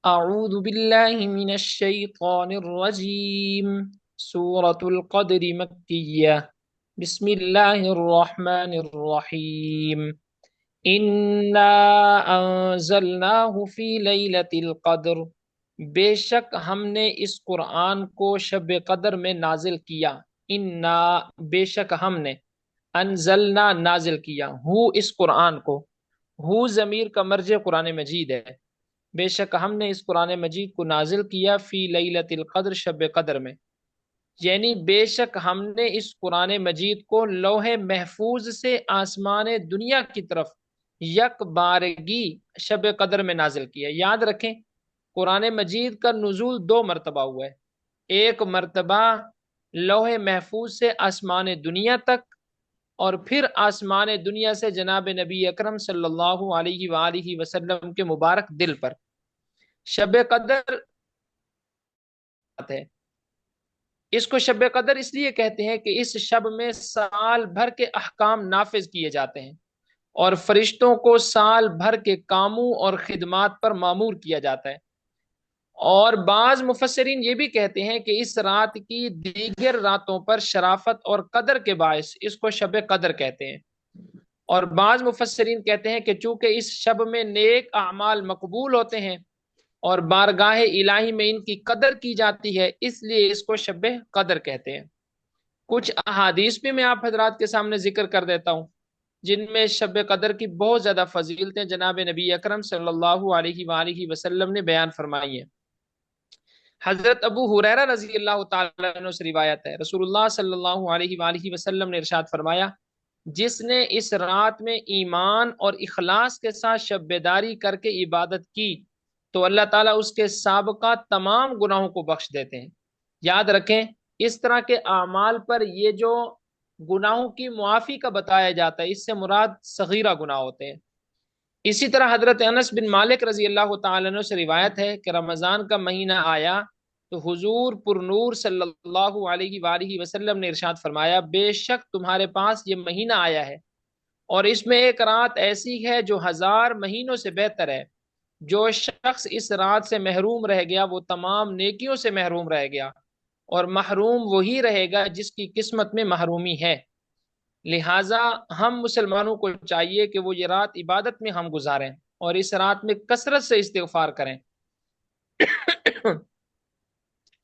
اعوذ باللہ من الشیطان الرجیم سورة القدر مکیہ بسم اللہ الرحمن الرحیم انا انزلناہ فی لیلۃ القدر، بے شک ہم نے اس قرآن کو شب قدر میں نازل کیا۔ انا، بے شک ہم نے، انزلنا نازل کیا، ہو اس قرآن کو، ہو ضمیر کا مرجع قرآن مجید ہے۔ بے شک ہم نے اس قرآن مجید کو نازل کیا فی لیلۃ القدر، شب قدر میں، یعنی بے شک ہم نے اس قرآن مجید کو لوح محفوظ سے آسمان دنیا کی طرف یک بارگی شب قدر میں نازل کیا۔ یاد رکھیں، قرآن مجید کا نزول دو مرتبہ ہوا ہے۔ ایک مرتبہ لوح محفوظ سے آسمان دنیا تک، اور پھر آسمان دنیا سے جناب نبی اکرم صلی اللہ علیہ وآلہ وسلم کے مبارک دل پر۔ شب قدر ہے، اس کو شب قدر اس لیے کہتے ہیں کہ اس شب میں سال بھر کے احکام نافذ کیے جاتے ہیں، اور فرشتوں کو سال بھر کے کاموں اور خدمات پر مامور کیا جاتا ہے۔ اور بعض مفسرین یہ بھی کہتے ہیں کہ اس رات کی دیگر راتوں پر شرافت اور قدر کے باعث اس کو شب قدر کہتے ہیں۔ اور بعض مفسرین کہتے ہیں کہ چونکہ اس شب میں نیک اعمال مقبول ہوتے ہیں اور بارگاہ الہی میں ان کی قدر کی جاتی ہے، اس لیے اس کو شب قدر کہتے ہیں۔ کچھ احادیث بھی میں آپ حضرات کے سامنے ذکر کر دیتا ہوں، جن میں شب قدر کی بہت زیادہ فضیلتیں جناب نبی اکرم صلی اللہ علیہ وآلہ وسلم نے بیان فرمائی ہیں۔ حضرت ابو ہریرہ رضی اللہ تعالیٰ عنہ سے روایت ہے، رسول اللہ صلی اللہ علیہ وآلہ وسلم نے ارشاد فرمایا، جس نے اس رات میں ایمان اور اخلاص کے ساتھ شب بیداری کر کے عبادت کی تو اللہ تعالیٰ اس کے سابقہ تمام گناہوں کو بخش دیتے ہیں۔ یاد رکھیں، اس طرح کے اعمال پر یہ جو گناہوں کی معافی کا بتایا جاتا ہے، اس سے مراد صغیرہ گناہ ہوتے ہیں۔ اسی طرح حضرت انس بن مالک رضی اللہ تعالیٰ عنہ سے روایت ہے کہ رمضان کا مہینہ آیا تو حضور پر نور صلی اللہ علیہ وآلہ وسلم نے ارشاد فرمایا، بے شک تمہارے پاس یہ مہینہ آیا ہے اور اس میں ایک رات ایسی ہے جو 1000 مہینوں سے بہتر ہے۔ جو شخص اس رات سے محروم رہ گیا وہ تمام نیکیوں سے محروم رہ گیا، اور محروم وہی رہے گا جس کی قسمت میں محرومی ہے۔ لہٰذا ہم مسلمانوں کو چاہیے کہ وہ یہ رات عبادت میں ہم گزاریں اور اس رات میں کثرت سے استغفار کریں۔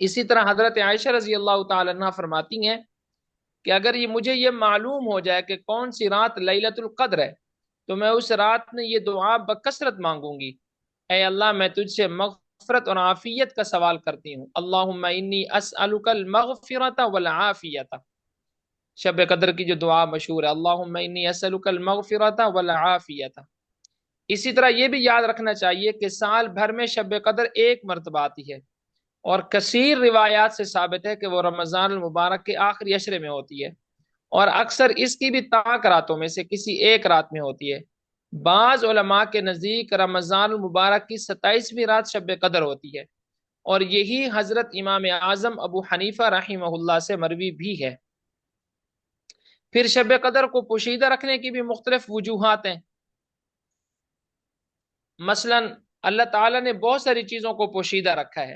اسی طرح حضرت عائشہ رضی اللہ تعالی عنہ فرماتی ہیں کہ اگر مجھے یہ معلوم ہو جائے کہ کون سی رات لیلۃ القدر ہے تو میں اس رات میں یہ دعا بکثرت مانگوں گی، اے اللہ میں تجھ سے مغفرت اور عافیت کا سوال کرتی ہوں، اللہم انی اسألک المغفرۃ والعافیۃ۔ شب قدر کی جو دعا مشہور ہے، اللہم انی اسألک المغفرۃ والعافیۃ۔ اسی طرح یہ بھی یاد رکھنا چاہیے کہ سال بھر میں شب قدر ایک مرتبہ آتی ہے، اور کثیر روایات سے ثابت ہے کہ وہ رمضان المبارک کے آخری عشرے میں ہوتی ہے، اور اکثر اس کی بھی طاق راتوں میں سے کسی ایک رات میں ہوتی ہے۔ بعض علماء کے نزدیک رمضان المبارک کی 27ویں رات شب قدر ہوتی ہے، اور یہی حضرت امام اعظم ابو حنیفہ رحمہ اللہ سے مروی بھی ہے۔ پھر شب قدر کو پوشیدہ رکھنے کی بھی مختلف وجوہات ہیں۔ مثلا اللہ تعالیٰ نے بہت ساری چیزوں کو پوشیدہ رکھا ہے،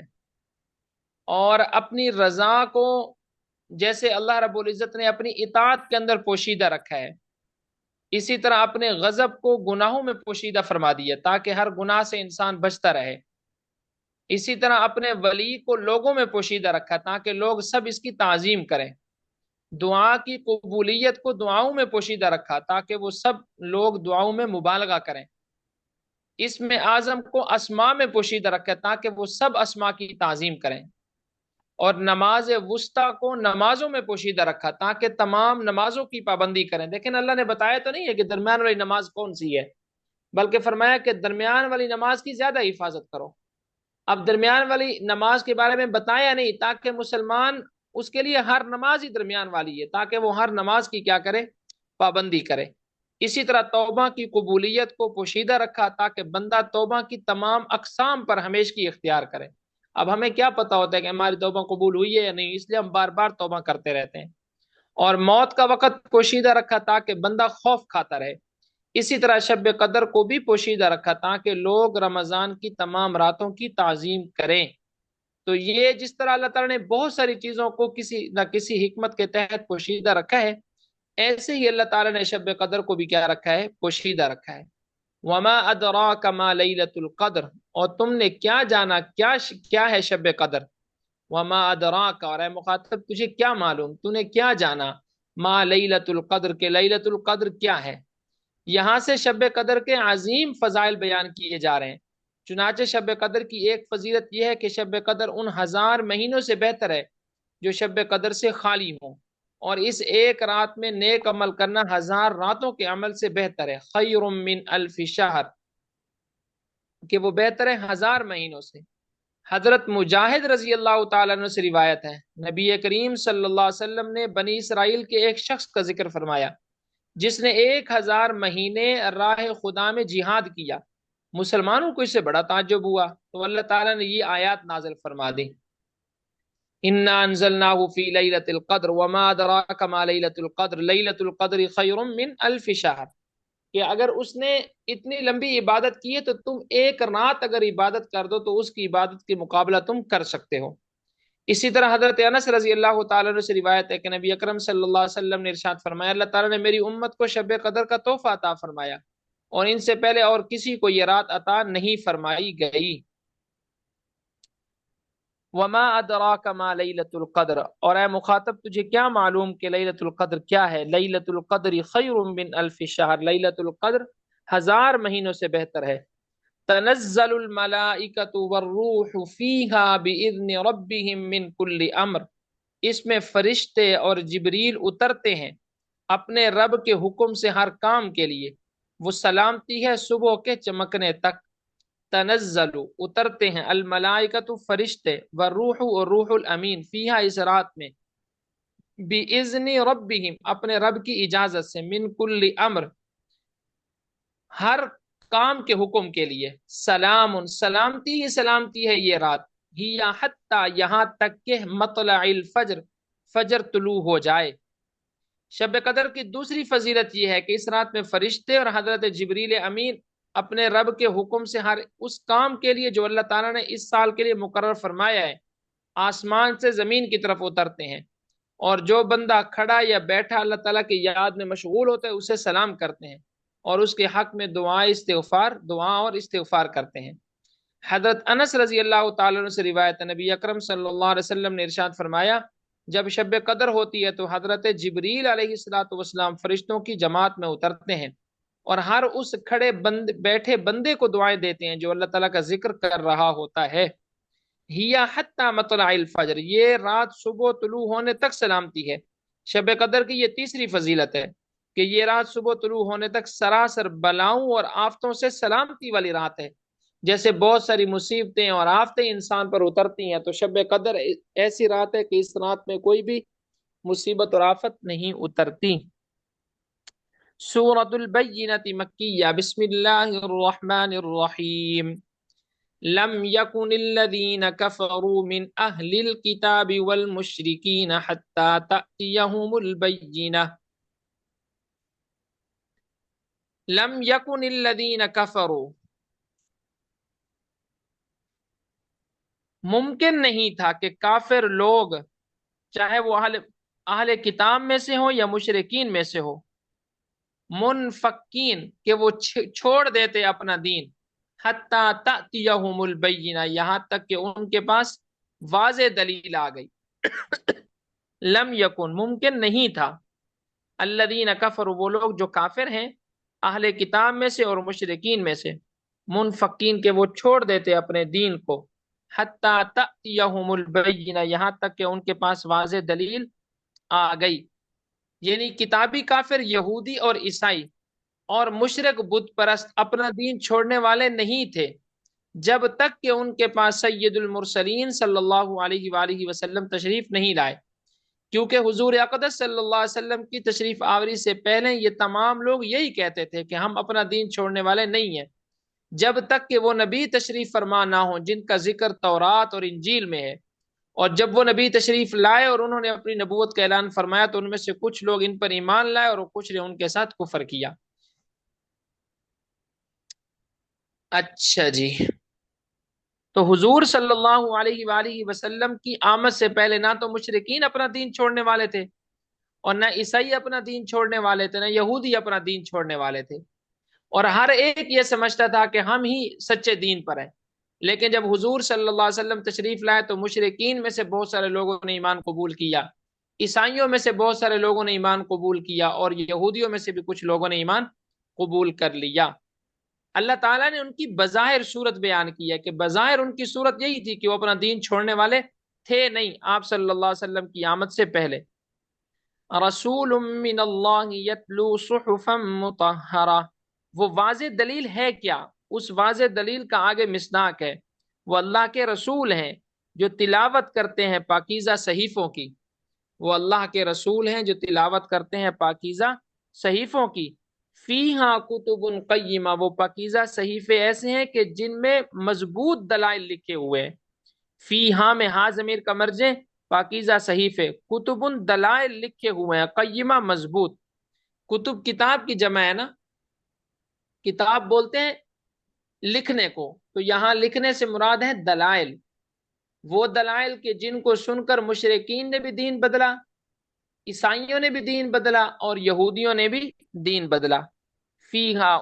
اور اپنی رضا کو جیسے اللہ رب العزت نے اپنی اطاعت کے اندر پوشیدہ رکھا ہے، اسی طرح اپنے غضب کو گناہوں میں پوشیدہ فرما دیا تاکہ ہر گناہ سے انسان بچتا رہے۔ اسی طرح اپنے ولی کو لوگوں میں پوشیدہ رکھا تاکہ لوگ سب اس کی تعظیم کریں۔ دعا کی قبولیت کو دعاؤں میں پوشیدہ رکھا تاکہ وہ سب لوگ دعاؤں میں مبالغہ کریں۔ اسم اعظم کو اسماء میں پوشیدہ رکھا تاکہ وہ سب اسماء کی تعظیم کریں، اور نماز وسطیٰ کو نمازوں میں پوشیدہ رکھا تاکہ تمام نمازوں کی پابندی کریں۔ لیکن اللہ نے بتایا تو نہیں ہے کہ درمیان والی نماز کون سی ہے، بلکہ فرمایا کہ درمیان والی نماز کی زیادہ حفاظت کرو۔ اب درمیان والی نماز کے بارے میں بتایا نہیں تاکہ مسلمان اس کے لیے ہر نماز ہی درمیان والی ہے، تاکہ وہ ہر نماز کی کیا کرے، پابندی کرے۔ اسی طرح توبہ کی قبولیت کو پوشیدہ رکھا تاکہ بندہ توبہ کی تمام اقسام پر ہمیشگی اختیار کرے۔ اب ہمیں کیا پتہ ہوتا ہے کہ ہماری توبہ قبول ہوئی ہے یا نہیں، اس لیے ہم بار بار توبہ کرتے رہتے ہیں۔ اور موت کا وقت پوشیدہ رکھا تاکہ بندہ خوف کھاتا رہے۔ اسی طرح شب قدر کو بھی پوشیدہ رکھا تاکہ لوگ رمضان کی تمام راتوں کی تعظیم کریں۔ تو یہ جس طرح اللہ تعالیٰ نے بہت ساری چیزوں کو کسی نہ کسی حکمت کے تحت پوشیدہ رکھا ہے، ایسے ہی اللہ تعالیٰ نے شب قدر کو بھی کیا رکھا ہے؟ پوشیدہ رکھا ہے۔ وما ادراک ما لیلۃ القدر، اور تم نے کیا جانا کیا ہے شب قدر؟ وما ادراک، اور اے مخاطب تجھے کیا معلوم، تو نے کیا جانا؟ ما لیلۃ القدر، کہ لیلۃ القدر کیا ہے؟ یہاں سے شب قدر کے عظیم فضائل بیان کیے جا رہے ہیں۔ چنانچہ شب قدر کی ایک فضیلت یہ ہے کہ شب قدر ان 1000 مہینوں سے بہتر ہے جو شب قدر سے خالی ہوں، اور اس ایک رات میں نیک عمل کرنا 1000 راتوں کے عمل سے بہتر ہے۔ خیر من الف شہر، کہ وہ بہتر ہے 1000 مہینوں سے۔ حضرت مجاہد رضی اللہ تعالیٰ عنہ سے روایت ہے، نبی کریم صلی اللہ علیہ وسلم نے بنی اسرائیل کے ایک شخص کا ذکر فرمایا جس نے 1000 مہینے راہ خدا میں جہاد کیا۔ مسلمانوں کو اس سے بڑا تعجب ہوا تو اللہ تعالیٰ نے یہ آیات نازل فرما دی، انا انزلناہ فی لیلۃ القدر وما ادراک ما لیلۃ القدر لیلۃ القدر خیر من الف شہر، کہ اگر اس نے اتنی لمبی عبادت کی ہے تو تم ایک رات اگر عبادت کر دو تو اس کی عبادت کے مقابلہ تم کر سکتے ہو۔ اسی طرح حضرت انس رضی اللہ تعالیٰ عنہ سے روایت ہے کہ نبی اکرم صلی اللہ علیہ وسلم نے ارشاد فرمایا، اللہ تعالیٰ نے میری امت کو شب قدر کا تحفہ عطا فرمایا اور ان سے پہلے اور کسی کو یہ رات عطا نہیں فرمائی گئی۔ وما ادراک ما لیلۃ القدر، اور اے مخاطب تجھے کیا معلوم کہ لیلۃ القدر کیا ہے؟ لیلۃ القدر خیر من الف شہر، لیلۃ القدر 1000 مہینوں سے بہتر ہے۔ تنزل الملائکۃ والروح فیہا باذن ربہم من کل امر، اس میں فرشتے اور جبریل اترتے ہیں اپنے رب کے حکم سے ہر کام کے لیے، وہ سلامتی ہے صبح کے چمکنے تک۔ تنزل اترتے ہیں، الملائکۃ فرشتے، والروح اور روح الامین، فیہا اس رات میں، باذن ربہم اپنے رب کی اجازت سے، من کل امر ہر کام کے حکم کے لیے، سلام سلامتی ہی سلامتی ہے یہ رات، ہی حتی یہاں تک کہ مطلع الفجر فجر طلوع ہو جائے۔ شب قدر کی دوسری فضیلت یہ ہے کہ اس رات میں فرشتے اور حضرت جبریل امین اپنے رب کے حکم سے ہر اس کام کے لیے جو اللہ تعالیٰ نے اس سال کے لیے مقرر فرمایا ہے آسمان سے زمین کی طرف اترتے ہیں، اور جو بندہ کھڑا یا بیٹھا اللہ تعالیٰ کی یاد میں مشغول ہوتا ہے اسے سلام کرتے ہیں اور اس کے حق میں دعا اور استغفار کرتے ہیں۔ حضرت انس رضی اللہ تعالیٰ عنہ سے روایت ہے، نبی اکرم صلی اللہ علیہ وسلم نے ارشاد فرمایا، جب شب قدر ہوتی ہے تو حضرت جبریل علیہ الصلوۃ والسلام فرشتوں کی جماعت میں اترتے ہیں اور ہر اس کھڑے بیٹھے بندے کو دعائیں دیتے ہیں جو اللہ تعالیٰ کا ذکر کر رہا ہوتا ہے۔ ہیا حتی مطلع الفجر، یہ رات صبح طلوع ہونے تک سلامتی ہے۔ شب قدر کی یہ تیسری فضیلت ہے کہ یہ رات صبح طلوع ہونے تک سراسر بلاؤں اور آفتوں سے سلامتی والی رات ہے۔ جیسے بہت ساری مصیبتیں اور آفتیں انسان پر اترتی ہیں تو شب قدر ایسی رات ہے کہ اس رات میں کوئی بھی مصیبت اور آفت نہیں اترتی۔ سورۃ البینۃ مکیہ، بسم اللہ الرحمن الرحیم۔ لم يكن الذين كفروا من أهل الكتاب والمشركين حتى تأتيهم البينة۔ لم يكن الذين كفروا، ممکن نہیں تھا کہ کافر لوگ، چاہے وہ اہل کتاب میں سے ہو یا مشرکین میں سے ہو، منفقین کہ وہ چھوڑ دیتے اپنا دین، حتی تأتیہم البینہ یہاں تک کہ ان کے پاس واضح دلیل آ گئی۔ لم یکن ممکن نہیں تھا، الذین کفروا وہ لوگ جو کافر ہیں اہل کتاب میں سے اور مشرکین میں سے، منفقین کہ وہ چھوڑ دیتے اپنے دین کو، حتی تأتیہم البینہ یہاں تک کہ ان کے پاس واضح دلیل آ گئی۔ یعنی کتابی کافر یہودی اور عیسائی اور مشرک بت پرست اپنا دین چھوڑنے والے نہیں تھے جب تک کہ ان کے پاس سید المرسلین صلی اللہ علیہ وآلہ وسلم تشریف نہیں لائے، کیونکہ حضور اقدس صلی اللہ علیہ وسلم کی تشریف آوری سے پہلے یہ تمام لوگ یہی کہتے تھے کہ ہم اپنا دین چھوڑنے والے نہیں ہیں جب تک کہ وہ نبی تشریف فرما نہ ہوں جن کا ذکر تورات اور انجیل میں ہے، اور جب وہ نبی تشریف لائے اور انہوں نے اپنی نبوت کا اعلان فرمایا تو ان میں سے کچھ لوگ ان پر ایمان لائے اور کچھ نے ان کے ساتھ کفر کیا۔ اچھا جی، تو حضور صلی اللہ علیہ وآلہ وسلم کی آمد سے پہلے نہ تو مشرکین اپنا دین چھوڑنے والے تھے، اور نہ عیسائی اپنا دین چھوڑنے والے تھے، نہ یہودی اپنا دین چھوڑنے والے تھے، اور ہر ایک یہ سمجھتا تھا کہ ہم ہی سچے دین پر ہیں۔ لیکن جب حضور صلی اللہ علیہ وسلم تشریف لائے تو مشرکین میں سے بہت سارے لوگوں نے ایمان قبول کیا، عیسائیوں میں سے بہت سارے لوگوں نے ایمان قبول کیا، اور یہودیوں میں سے بھی کچھ لوگوں نے ایمان قبول کر لیا۔ اللہ تعالیٰ نے ان کی بظاہر صورت بیان کی ہے کہ بظاہر ان کی صورت یہی تھی کہ وہ اپنا دین چھوڑنے والے تھے نہیں آپ صلی اللہ علیہ وسلم کی آمد سے پہلے۔ رسول من اللہ یتلو صحفا مطہرہ، وہ واضح دلیل ہے کیا؟ اس واضح دلیل کا آگے مصداق ہے، وہ اللہ کے رسول ہیں جو تلاوت کرتے ہیں پاکیزہ صحیفوں کی، وہ اللہ کے رسول ہیں جو تلاوت کرتے ہیں پاکیزہ صحیفوں کی۔ فیہا کتب قیمہ، وہ پاکیزہ صحیفے ایسے ہیں کہ جن میں مضبوط دلائل لکھے ہوئے ہیں۔ فیہا میں ہا ضمیر کا مرجع پاکیزہ صحیفے، کتب دلائل لکھے ہوئے ہیں، قیمہ مضبوط۔ کتب کتاب کی جمع ہے نا، کتاب بولتے ہیں لکھنے کو، تو یہاں لکھنے سے مراد ہے دلائل، وہ دلائل کہ جن کو سن کر مشرکین نے بھی دین بدلا، عیسائیوں نے بھی دین بدلا، اور یہودیوں نے بھی دین بدلا۔ فیہا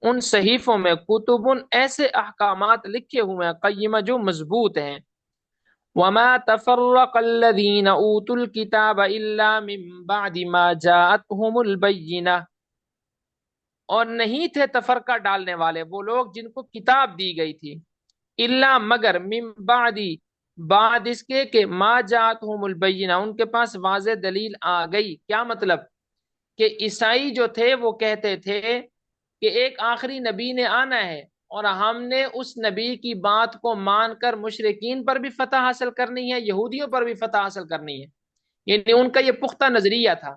ان صحیفوں میں کتب ایسے احکامات لکھے ہوئے ہیں قیمہ جو مضبوط ہیں۔ وما تفرق الذين اوتوا الكتاب الا من بعد ما جاءتهم البینہ، اور نہیں تھے تفرقہ ڈالنے والے وہ لوگ جن کو کتاب دی گئی تھی، الا مگر من بعد اس کے کہ ما جاءتهم البینہ، ان کے پاس واضح دلیل آ گئی۔ کیا مطلب؟ کہ عیسائی جو تھے وہ کہتے تھے کہ ایک آخری نبی نے آنا ہے، اور ہم نے اس نبی کی بات کو مان کر مشرکین پر بھی فتح حاصل کرنی ہے، یہودیوں پر بھی فتح حاصل کرنی ہے، یعنی ان کا یہ پختہ نظریہ تھا۔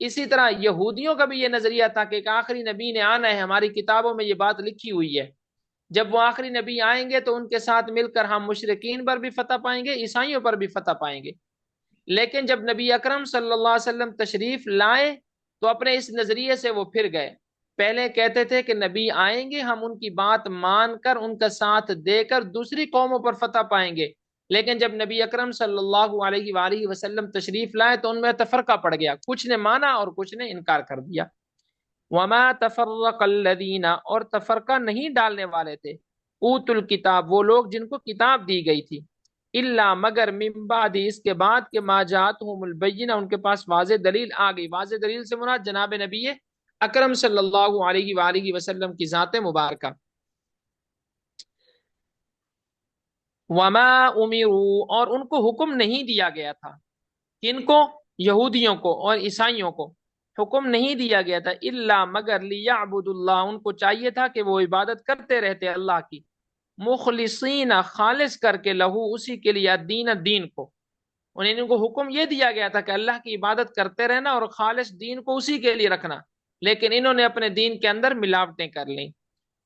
اسی طرح یہودیوں کا بھی یہ نظریہ تھا کہ ایک آخری نبی نے آنا ہے، ہماری کتابوں میں یہ بات لکھی ہوئی ہے، جب وہ آخری نبی آئیں گے تو ان کے ساتھ مل کر ہم مشرکین پر بھی فتح پائیں گے، عیسائیوں پر بھی فتح پائیں گے۔ لیکن جب نبی اکرم صلی اللہ علیہ وسلم تشریف لائے تو اپنے اس نظریے سے وہ پھر گئے۔ پہلے کہتے تھے کہ نبی آئیں گے، ہم ان کی بات مان کر ان کا ساتھ دے کر دوسری قوموں پر فتح پائیں گے، لیکن جب نبی اکرم صلی اللہ علیہ وآلہ وسلم تشریف لائے تو ان میں تفرقہ پڑ گیا، کچھ نے مانا اور کچھ نے انکار کر دیا۔ وما تفرق الذین، اور تفرقہ نہیں ڈالنے والے تھے، اوت الکتاب، وہ لوگ جن کو کتاب دی گئی تھی، الا مگر من بعد اس کے بعد کہ ما جاءتهم البینہ، ان کے پاس واضح دلیل آ گئی۔ واضح دلیل سے مراد جناب نبی اکرم صلی اللہ علیہ وآلہ وسلم کی ذات مبارکہ۔ وما امروا، اور ان کو حکم نہیں دیا گیا تھا، کن کو؟ یہودیوں کو اور عیسائیوں کو حکم نہیں دیا گیا تھا، الا مگر لیعبدوا اللہ، ان کو چاہیے تھا کہ وہ عبادت کرتے رہتے اللہ کی، مخلصین خالص کر کے، لہو اسی کے لیے، دین دین کو، انہیں ان کو حکم یہ دیا گیا تھا کہ اللہ کی عبادت کرتے رہنا اور خالص دین کو اسی کے لیے رکھنا، لیکن انہوں نے اپنے دین کے اندر ملاوٹیں کر لیں۔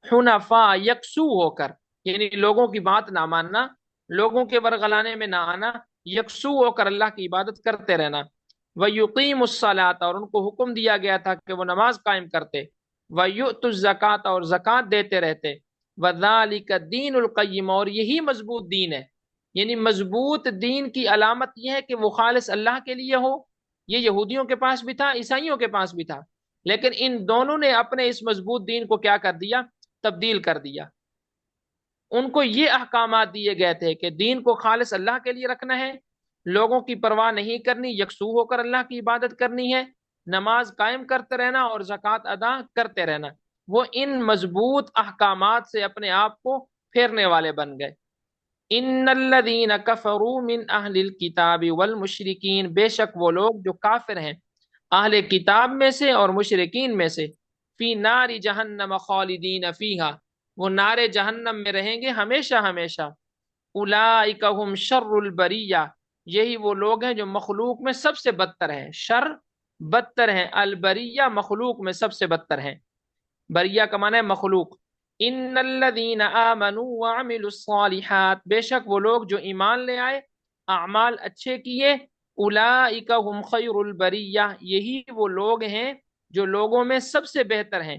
حنفاء، یکسو ہو کر، یعنی لوگوں کی بات نہ ماننا، لوگوں کے ورغلانے میں نہ آنا، یکسو ہو کر اللہ کی عبادت کرتے رہنا۔ وَيُقِيمُ الصَّلَاةَ، اور ان کو حکم دیا گیا تھا کہ وہ نماز قائم کرتے، وَيُؤْتُ الزَّكَاةَ، اور زکوٰۃ دیتے رہتے، وَذَلِكَ الدِّينُ الْقَيِّمُ، اور یہی مضبوط دین ہے، یعنی مضبوط دین کی علامت یہ ہے کہ وہ خالص اللہ کے لیے ہو۔ یہ یہودیوں کے پاس بھی تھا، عیسائیوں کے پاس بھی تھا، لیکن ان دونوں نے اپنے اس مضبوط دین کو کیا کر دیا؟ تبدیل کر دیا۔ ان کو یہ احکامات دیے گئے تھے کہ دین کو خالص اللہ کے لیے رکھنا ہے، لوگوں کی پرواہ نہیں کرنی، یکسو ہو کر اللہ کی عبادت کرنی ہے، نماز قائم کرتے رہنا اور زکوٰۃ ادا کرتے رہنا۔ وہ ان مضبوط احکامات سے اپنے آپ کو پھیرنے والے بن گئے۔ ان الذین کفروا من اہل الکتاب والمشرکین، بے شک وہ لوگ جو کافر ہیں اہل کتاب میں سے اور مشرکین میں سے، فی نار جہنم خالدین فیہا، وہ نار جہنم میں رہیں گے ہمیشہ ہمیشہ۔ اولئک هم شر البریہ، یہی وہ لوگ ہیں جو مخلوق میں سب سے بدتر ہیں، شر بدتر ہیں، البریہ مخلوق میں سب سے بدتر ہیں، بریہ کا معنی ہے مخلوق۔ ان الذین آمنوا وعملوا الصالحات، بے شک وہ لوگ جو ایمان لے آئے، اعمال اچھے کیے، اولئک هم خیر البریہ، یہی وہ لوگ ہیں جو لوگوں میں سب سے بہتر ہیں۔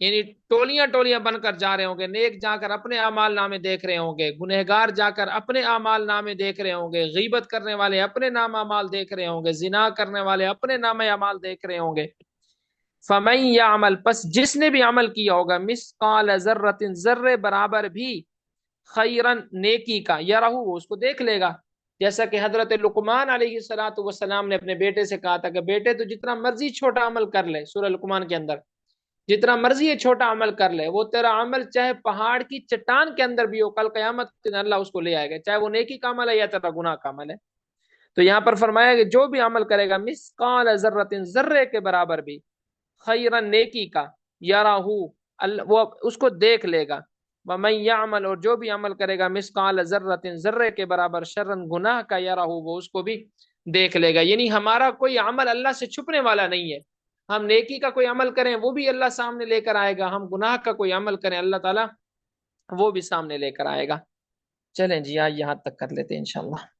یعنی ٹولیاں ٹولیاں بن کر جا رہے ہوں گے، نیک جا کر اپنے اعمال نامے دیکھ رہے ہوں گے، گنہگار جا کر اپنے اعمال نامے دیکھ رہے ہوں گے، غیبت کرنے والے اپنے نام اعمال دیکھ رہے ہوں گے، زنا کرنے والے اپنے نام اعمال دیکھ رہے ہوں گے۔ فمن یعمل، پس جس نے بھی عمل کیا ہوگا، مثقال ذرۃ، ذرے برابر بھی، خیرن نیکی کا، یرہ، وہ اس کو دیکھ لے گا۔ جیسا کہ حضرت لقمان علیہ الصلوۃ والسلام نے اپنے بیٹے سے کہا تھا کہ بیٹے تو جتنا مرضی چھوٹا عمل کر لے، سورہ لقمان کے اندر جتنا مرضی یہ چھوٹا عمل کر لے، وہ تیرا عمل چاہے پہاڑ کی چٹان کے اندر بھی ہو، کل قیامت کے دن اللہ اس کو لے آئے گا، چاہے وہ نیکی کا عمل ہے یا تیرا گناہ کا عمل ہے۔ تو یہاں پر فرمایا کہ جو بھی عمل کرے گا، مثقال ذرۃ، ذرے کے برابر بھی، خیرن نیکی کا، یراہو، وہ اس کو دیکھ لے گا، ومن یعمل، اور جو بھی عمل کرے گا، مثقال ذرۃ، ذرے کے برابر، شرن، گناہ کا، یراہو، وہ اس کو بھی دیکھ لے گا۔ یعنی ہمارا کوئی عمل اللہ سے چھپنے والا نہیں ہے، ہم نیکی کا کوئی عمل کریں وہ بھی اللہ سامنے لے کر آئے گا، ہم گناہ کا کوئی عمل کریں اللہ تعالیٰ وہ بھی سامنے لے کر آئے گا۔ چلیں جی، آج یہاں تک کر لیتے ہیں انشاءاللہ۔